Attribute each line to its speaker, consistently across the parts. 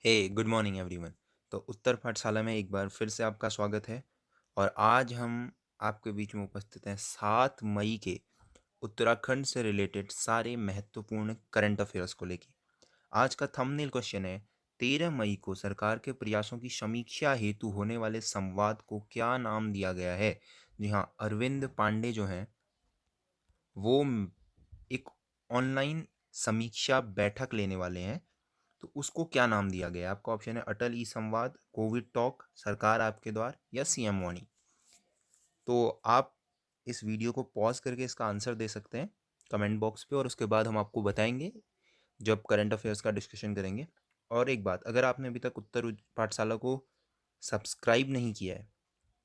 Speaker 1: हे good morning everyone. तो उत्तर पाठशाला में एक बार फिर से आपका स्वागत है। और आज हम आपके बीच में उपस्थित हैं 7 मई के उत्तराखंड से रिलेटेड सारे महत्वपूर्ण करंट अफेयर्स को लेके। आज का थंबनेल क्वेश्चन है, 13 मई को सरकार के प्रयासों की समीक्षा हेतु होने वाले संवाद को क्या नाम दिया गया है। जी हाँ, अरविंद पांडे जो हैं वो एक ऑनलाइन समीक्षा बैठक लेने वाले हैं। तो उसको क्या नाम दिया गया है? आपका ऑप्शन है अटल ई संवाद, कोविड टॉक, सरकार आपके द्वार या सीएम वाणी। तो आप इस वीडियो को पॉज करके इसका आंसर दे सकते हैं कमेंट बॉक्स पे, और उसके बाद हम आपको बताएंगे जब करंट अफेयर्स का डिस्कशन करेंगे। और एक बात, अगर आपने अभी तक उत्तर पाठशाला को सब्सक्राइब नहीं किया है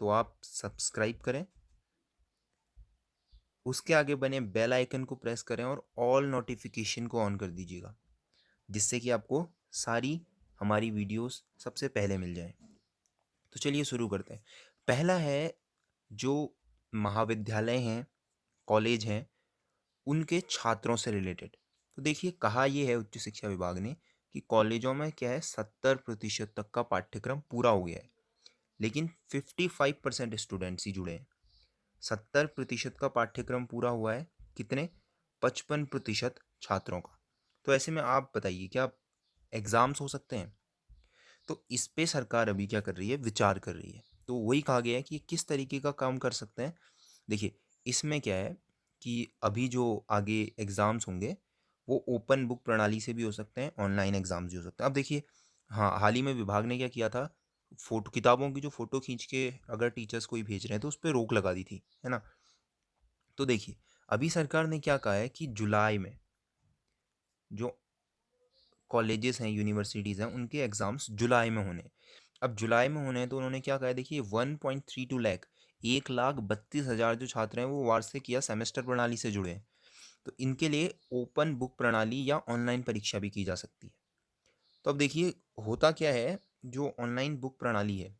Speaker 1: तो आप सब्सक्राइब करें, उसके आगे बने बेल आइकन को प्रेस करें और ऑल नोटिफिकेशन को ऑन कर दीजिएगा, जिससे कि आपको सारी हमारी वीडियोस सबसे पहले मिल जाए। तो चलिए शुरू करते हैं। पहला है, जो महाविद्यालय हैं, कॉलेज हैं, उनके छात्रों से रिलेटेड। तो देखिए, कहा ये है उच्च शिक्षा विभाग ने कि कॉलेजों में क्या है, 70% तक का पाठ्यक्रम पूरा हो गया है, लेकिन 55% स्टूडेंट्स ही जुड़े हैं। 70% का पाठ्यक्रम पूरा हुआ है, कितने? 55% छात्रों का। तो ऐसे में आप बताइए, क्या एग्जाम्स हो सकते हैं? तो इस पे सरकार अभी क्या कर रही है, विचार कर रही है। तो वही कहा गया है कि किस तरीके का काम कर सकते हैं। देखिए, इसमें क्या है कि अभी जो आगे एग्ज़ाम्स होंगे वो ओपन बुक प्रणाली से भी हो सकते हैं, ऑनलाइन एग्ज़ाम्स भी हो सकते हैं। अब देखिए, हाँ, हाल ही में विभाग ने क्या किया था, फोटो किताबों की जो फ़ोटो खींच के अगर टीचर्स कोई भेज रहे हैं तो उस पर रोक लगा दी थी, है ना। तो देखिए, अभी सरकार ने क्या कहा है कि जुलाई में जो कॉलेजेस हैं, यूनिवर्सिटीज़ हैं, उनके एग्ज़ाम्स जुलाई में होने। अब जुलाई में होने हैं तो उन्होंने क्या कहा है, देखिए 1.32 लाख, 1,32,000 जो छात्र हैं वो वार्षिक या सेमेस्टर प्रणाली से जुड़े हैं। तो इनके लिए ओपन बुक प्रणाली या ऑनलाइन परीक्षा भी की जा सकती है। तो अब देखिए, होता क्या है, जो ऑनलाइन बुक प्रणाली है,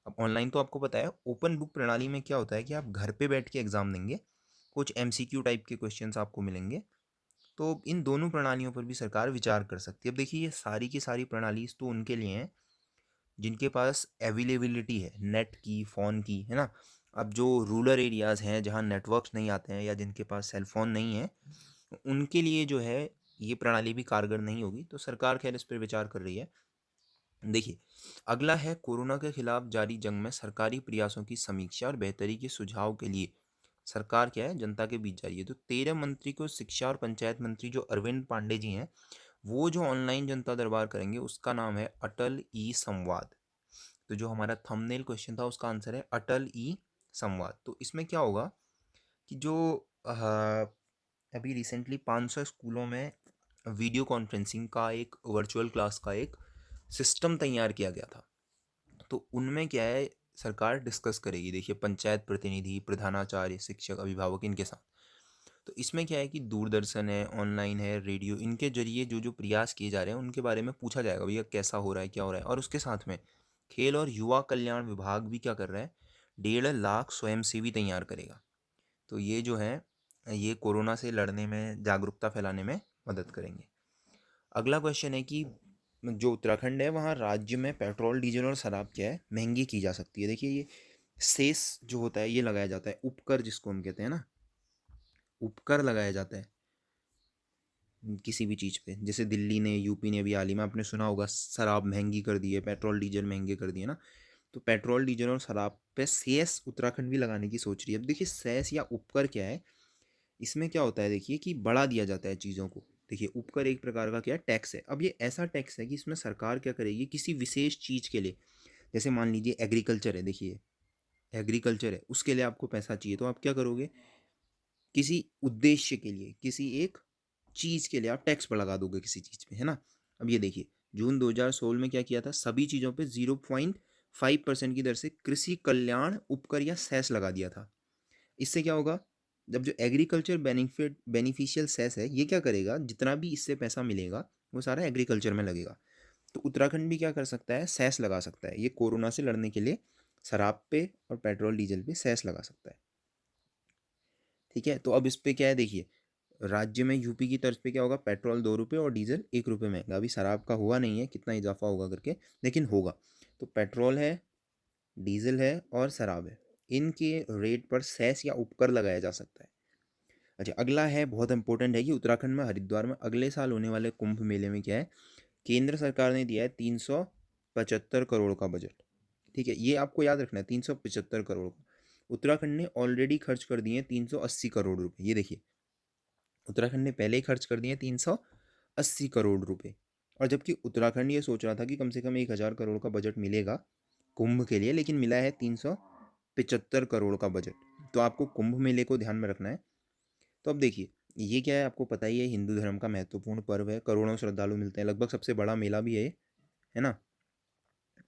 Speaker 1: अब ऑनलाइन तो आपको पता है, ओपन बुक प्रणाली में क्या होता है कि आप घर पे बैठ के एग्ज़ाम देंगे, कुछ एमसीक्यू टाइप के क्वेश्चंस आपको मिलेंगे। तो इन दोनों प्रणालियों पर भी सरकार विचार कर सकती है। अब देखिए, ये सारी की सारी प्रणालीज तो उनके लिए हैं जिनके पास अवेलेबिलिटी है नेट की, फ़ोन की, है ना। अब जो रूरल एरियाज़ हैं जहाँ नेटवर्क्स नहीं आते हैं या जिनके पास सेल फ़ोन नहीं है, उनके लिए जो है ये प्रणाली भी कारगर नहीं होगी। तो सरकार खैर इस पर विचार कर रही है। देखिए, अगला है, कोरोना के खिलाफ जारी जंग में सरकारी प्रयासों की समीक्षा और बेहतरी के सुझाव के लिए सरकार क्या है, जनता के बीच जा रही है। तो 13 मंत्री को शिक्षा और पंचायत मंत्री जो अरविंद पांडे जी हैं, वो जो ऑनलाइन जनता दरबार करेंगे उसका नाम है अटल ई संवाद। तो जो हमारा थंबनेल क्वेश्चन था उसका आंसर है अटल ई संवाद। तो इसमें क्या होगा कि जो अभी रिसेंटली 500 स्कूलों में वीडियो कॉन्फ्रेंसिंग का एक वर्चुअल क्लास का एक सिस्टम तैयार किया गया था। तो उनमें क्या है, सरकार डिस्कस करेगी, देखिए, पंचायत प्रतिनिधि, प्रधानाचार्य, शिक्षक, अभिभावक, इनके साथ। तो इसमें क्या है कि दूरदर्शन है, ऑनलाइन है, रेडियो, इनके जरिए जो जो प्रयास किए जा रहे हैं उनके बारे में पूछा जाएगा, भैया कैसा हो रहा है, क्या हो रहा है। और उसके साथ में खेल और युवा कल्याण विभाग भी क्या कर रहा है, 1.5 लाख स्वयंसेवी तैयार करेगा। तो ये जो है, ये कोरोना से लड़ने में, जागरूकता फैलाने में मदद करेंगे। अगला क्वेश्चन है कि जो उत्तराखंड है वहाँ राज्य में पेट्रोल, डीजल और शराब क्या है, महंगी की जा सकती है। देखिए, ये सेस जो होता है ये लगाया जाता है, उपकर जिसको हम कहते हैं ना, उपकर लगाया जाता है किसी भी चीज़ पे। जैसे दिल्ली ने, यूपी ने अभी हाल ही में आपने सुना होगा, शराब महंगी कर दी है, पेट्रोल डीजल महंगे कर दिए ना। तो पेट्रोल डीजल और शराब पे सेस उत्तराखंड भी लगाने की सोच रही है। अब देखिए, सेस या उपकर क्या है, इसमें क्या होता है, देखिए कि बढ़ा दिया जाता है चीज़ों को। देखिए, उपकर एक प्रकार का क्या है, टैक्स है। अब ये ऐसा टैक्स है कि इसमें सरकार क्या करेगी, किसी विशेष चीज़ के लिए, जैसे मान लीजिए एग्रीकल्चर है, देखिए एग्रीकल्चर है, उसके लिए आपको पैसा चाहिए, तो आप क्या करोगे, किसी उद्देश्य के लिए, किसी एक चीज़ के लिए आप टैक्स पर लगा दोगे किसी चीज़ पे, है ना। अब ये देखिए, जून 2016 में क्या किया था, सभी चीज़ों पे 0.5% की दर से कृषि कल्याण उपकर या सेस लगा दिया था। इससे क्या होगा, जब जो एग्रीकल्चर बेनिफिशियल सेस है, ये क्या करेगा, जितना भी इससे पैसा मिलेगा वो सारा एग्रीकल्चर में लगेगा। तो उत्तराखंड भी क्या कर सकता है, सेस लगा सकता है। ये कोरोना से लड़ने के लिए शराब पे और पेट्रोल डीजल पे सेस लगा सकता है। ठीक है, तो अब इस पे क्या है, देखिए, राज्य में यूपी की तर्ज पे क्या होगा, पेट्रोल 2 रुपये और डीजल 1 रुपये महंगा। अभी शराब का हुआ नहीं है कितना इजाफा होगा करके, लेकिन होगा। तो पेट्रोल है, डीजल है और शराब है, इनके रेट पर सेस या उपकर लगाया जा सकता है। अच्छा, अगला है बहुत इंपॉर्टेंट है कि उत्तराखंड में हरिद्वार में अगले साल होने वाले कुंभ मेले में क्या है, केंद्र सरकार ने दिया है 375 करोड़ का बजट। ठीक है, ये आपको याद रखना है, 375 करोड़ का। उत्तराखंड ने ऑलरेडी खर्च कर दिए 380 करोड़ रुपए। ये देखिए, उत्तराखंड ने पहले ही खर्च कर दिए 380 करोड़ रुपए। और जबकि उत्तराखंड ये सोच रहा था कि कम से कम 1,000 करोड़ का बजट मिलेगा कुंभ के लिए, लेकिन मिला है 375 करोड़ का बजट। तो आपको कुंभ मेले को ध्यान में रखना है। तो अब देखिए, ये क्या है आपको पता ही है, हिंदू धर्म का महत्वपूर्ण पर्व है, करोड़ों श्रद्धालु मिलते हैं, लगभग सबसे बड़ा मेला भी है ना।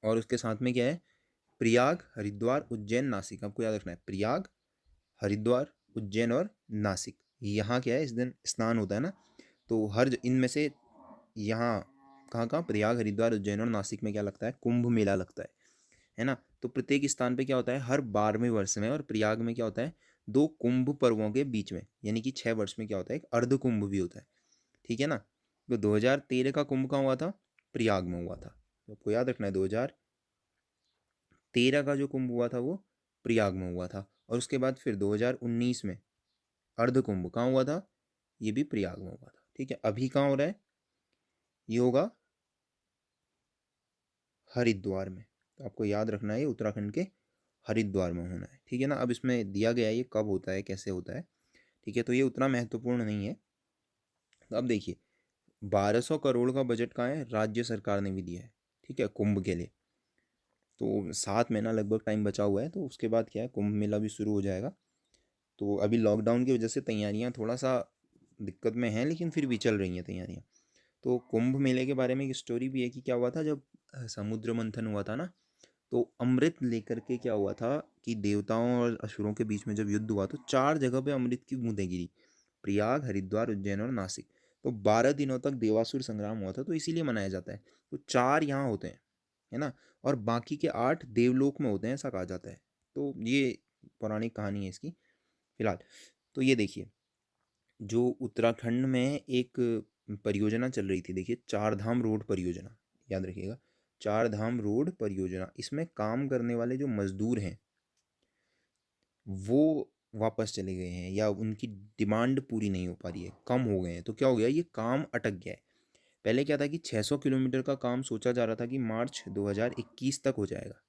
Speaker 1: और उसके साथ में क्या है, प्रयाग, हरिद्वार, उज्जैन, नासिक, आपको याद रखना है, प्रयाग, हरिद्वार, उज्जैन और नासिक। यहाँ क्या है, इस दिन स्नान होता है ना। तो हर इनमें से यहाँ कहाँ कहाँ, प्रयाग, हरिद्वार, उज्जैन और नासिक में क्या लगता है, कुंभ मेला लगता है ना। तो प्रत्येक स्थान पे क्या होता है, हर 12वें वर्ष में, और प्रयाग में क्या होता है, 2 कुंभ पर्वों के बीच में, यानी कि 6 वर्ष में क्या होता है, एक अर्ध कुंभ भी होता है। ठीक है ना। तो 2013 का कुंभ कहाँ हुआ था, प्रयाग में हुआ था। तो आपको याद रखना है, 2013 का जो कुंभ हुआ था वो प्रयाग में हुआ था। और उसके बाद फिर 2019 में अर्ध कुंभ कहाँ हुआ था, ये भी प्रयाग में हुआ था। ठीक है, अभी कहाँ हो रहा है, ये होगा हरिद्वार में। तो आपको याद रखना है, ये उत्तराखंड के हरिद्वार में होना है। ठीक है ना। अब इसमें दिया गया है ये कब होता है, कैसे होता है। ठीक है, तो ये उतना महत्वपूर्ण नहीं है। तो अब देखिए, 1,200 करोड़ का बजट कहाँ है, राज्य सरकार ने भी दिया है। ठीक है, कुंभ के लिए। तो 7 महीना लगभग टाइम बचा हुआ है, तो उसके बाद क्या है, कुंभ मेला भी शुरू हो जाएगा। तो अभी लॉकडाउन की वजह से तैयारियां थोड़ा सा दिक्कत में हैं, लेकिन फिर भी चल रही हैं तैयारियां। तो कुंभ मेले के बारे में एक स्टोरी भी है कि क्या हुआ था जब समुद्र मंथन हुआ था ना, तो अमृत लेकर के क्या हुआ था कि देवताओं और असुरों के बीच में जब युद्ध हुआ तो 4 जगह पे अमृत की बूंदें गिरी, प्रयाग, हरिद्वार, उज्जैन और नासिक। तो 12 दिनों तक देवासुर संग्राम हुआ था, तो इसीलिए मनाया जाता है। तो 4 यहाँ होते हैं, है ना, और बाकी के 8 देवलोक में होते हैं, ऐसा कहा जाता है। तो ये पौराणिक कहानी है इसकी फिलहाल। तो ये देखिए, जो उत्तराखंड में एक परियोजना चल रही थी, देखिए, 4 धाम रोड परियोजना, याद रखिएगा, 4 धाम रोड परियोजना। इसमें काम करने वाले जो मजदूर हैं वो वापस चले गए हैं, या उनकी डिमांड पूरी नहीं हो पा रही है, कम हो गए हैं। तो क्या हो गया, ये काम अटक गया है। पहले क्या था कि 600 किलोमीटर का काम सोचा जा रहा था कि मार्च 2021 तक हो जाएगा,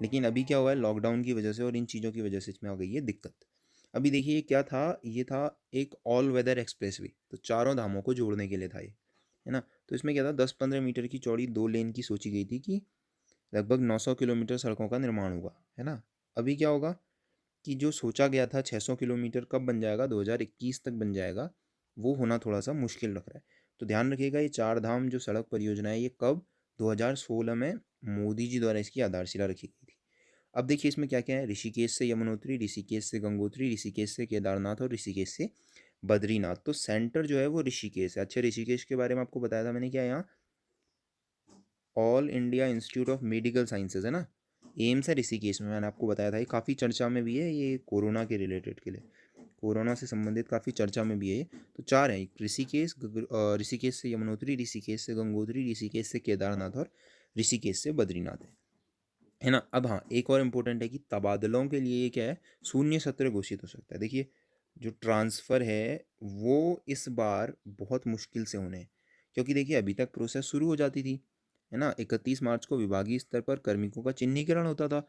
Speaker 1: लेकिन अभी क्या हुआ है, लॉकडाउन की वजह से और इन चीज़ों की वजह से इसमें आ गई है दिक्कत। अभी देखिए, ये क्या था, ये था एक ऑल वेदर एक्सप्रेस वे, तो चारों धामों को जोड़ने के लिए था ये, है ना। तो इसमें क्या था, 10-15 मीटर की चौड़ी 2 लेन की सोची गई थी कि लगभग 900 किलोमीटर सड़कों का निर्माण होगा, है ना। अभी क्या होगा कि जो सोचा गया था 600 किलोमीटर कब बन जाएगा, 2021 तक बन जाएगा, वो होना थोड़ा सा मुश्किल लग रहा है। तो ध्यान रखिएगा, ये 4 धाम जो सड़क परियोजना है, ये कब, 2016 में मोदी जी द्वारा इसकी आधारशिला रखी गई थी। अब देखिए, इसमें क्या क्या है, ऋषिकेश से यमुनोत्री, ऋषिकेश से गंगोत्री, ऋषिकेश से केदारनाथ और ऋषिकेश से बद्रीनाथ। तो सेंटर जो है वो ऋषिकेश है। अच्छा, ऋषिकेश के बारे में आपको बताया था मैंने, क्या यहाँ all India institute of medical sciences है ना, एम्स है ऋषिकेश में, मैंने आपको बताया था। ये काफ़ी चर्चा में भी है, ये कोरोना के रिलेटेड के लिए, कोरोना से संबंधित काफ़ी चर्चा में भी है ये। तो 4 हैं, ऋषिकेश, ऋषिकेश से यमुनोत्री, ऋषिकेश से गंगोत्री, ऋषिकेश से केदारनाथ और ऋषिकेश से बद्रीनाथ है ना। अब हाँ, एक और इम्पोर्टेंट है कि तबादलों के लिए ये क्या है, शून्य सत्र घोषित हो सकता है। देखिए, जो ट्रांसफ़र है वो इस बार बहुत मुश्किल से होने हैं, क्योंकि देखिए अभी तक प्रोसेस शुरू हो जाती थी, है ना। 31 मार्च को विभागीय स्तर पर कार्मिकों का चिन्हीकरण होता था।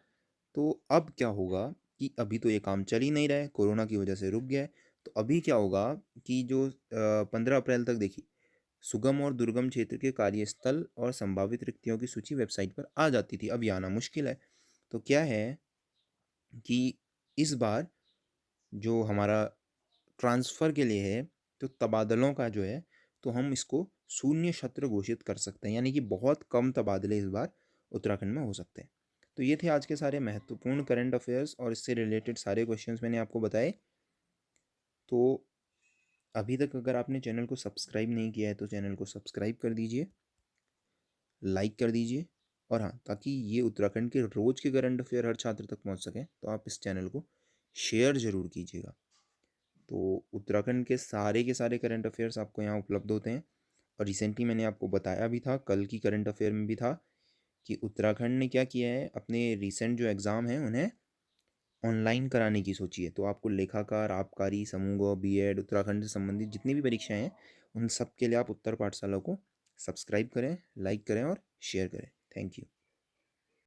Speaker 1: तो अब क्या होगा कि अभी तो ये काम चल ही नहीं रहा है, कोरोना की वजह से रुक गया है। तो अभी क्या होगा कि जो 15 अप्रैल तक देखिए, सुगम और दुर्गम क्षेत्र के कार्यस्थल और संभावित रिक्तियों की सूची वेबसाइट पर आ जाती थी, अब ये आना मुश्किल है। तो क्या है कि इस बार जो हमारा ट्रांसफ़र के लिए है, तो तबादलों का जो है, तो हम इसको शून्य सत्र घोषित कर सकते हैं, यानी कि बहुत कम तबादले इस बार उत्तराखंड में हो सकते हैं। तो ये थे आज के सारे महत्वपूर्ण करंट अफेयर्स और इससे रिलेटेड सारे क्वेश्चंस मैंने आपको बताए। तो अभी तक अगर आपने चैनल को सब्सक्राइब नहीं किया है तो चैनल को सब्सक्राइब कर दीजिए, लाइक कर दीजिए, और हाँ, ताकि ये उत्तराखंड के रोज़ के करंट अफेयर हर छात्र तक पहुँच सकें, तो आप इस चैनल को शेयर ज़रूर कीजिएगा। तो उत्तराखंड के सारे करंट अफेयर्स आपको यहाँ उपलब्ध होते हैं। और रिसेंटली मैंने आपको बताया भी था, कल की करंट अफेयर में भी था, कि उत्तराखंड ने क्या किया है, अपने रिसेंट जो एग्ज़ाम हैं उन्हें ऑनलाइन कराने की सोची है। तो आपको लेखाकार, आबकारी, समूह बीएड, उत्तराखंड से संबंधित जितनी भी परीक्षाएं हैं उन सब के लिए आप उत्तर पाठशाला को सब्सक्राइब करें, लाइक करें और शेयर करें। Thank you.